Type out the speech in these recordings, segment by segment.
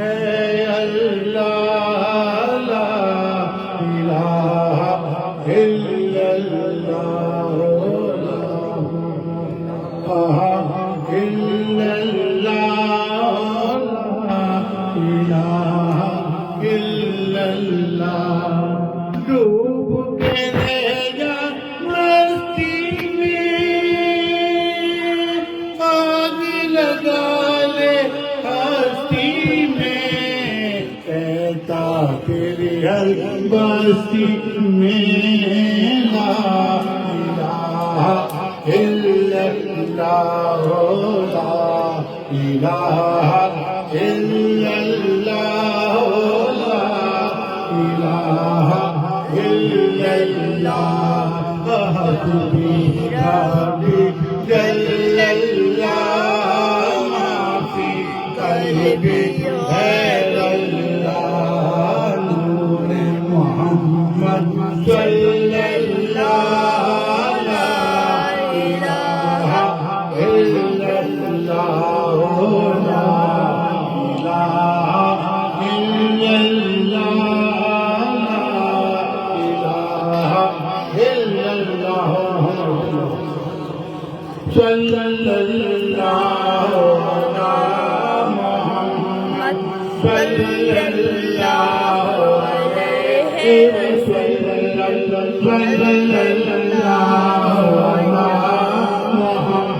है अल्लाह ला इलाहा इल्लल्लाह डूब के रह जा मस्ती में आग लगा ले हस्ती में कहता तेरी हर बस्ती में ला इलाहा इल्लल्लाह ला इलाहा इल्लल्लाह ला इलाहा इल्लल्लाह हस्बी रब्बी जल्लल्लाह माफी कल्बी गैरल्लाह नूर मोहम्मद सल्लल्लाह ला इलाहा इल्लल्लाह ला इलाहा सल्लल्लाहु अलैहि मुहम्मद सल्लल्लाहु अलैहि वसल्लम सल्लल्लाहु अलैहि मुहम्मद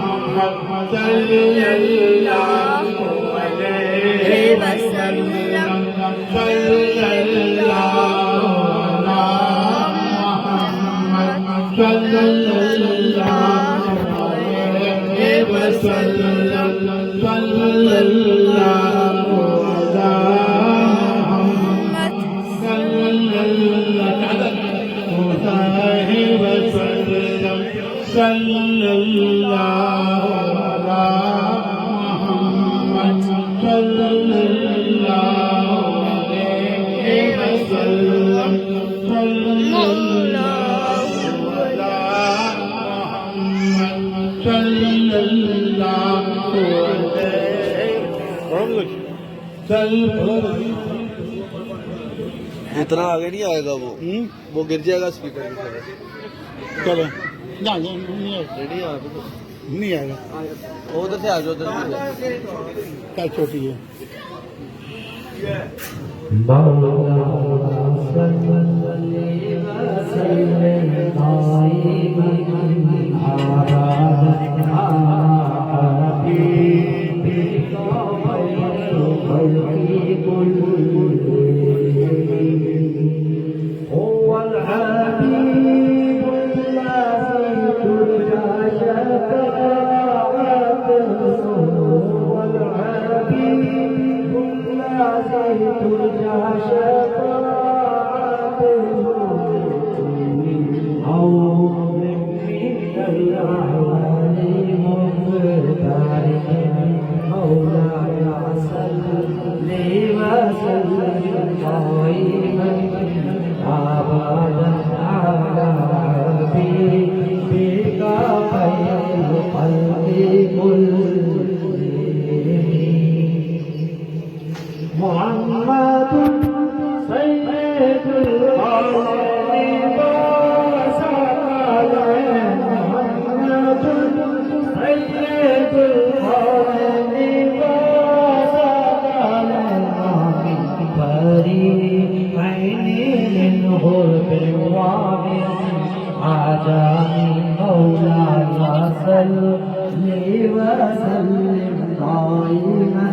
सल्लल्लाहु अलैहि वसल्लम सल्लल्लाहु अलैहि मुहम्मद सल्लल्लाहु वसल्लम सल्लल्लाहु अलैहि वसल्लम सल्लल्लाहु अलैहि वसल्लम इतना आगे नहीं आएगा वो गिर जाएगा स्पीकर की तरह। चलो रेडी नहीं आएगा उधर से आ जाओ उधर क्या छोटी है وسلم دائما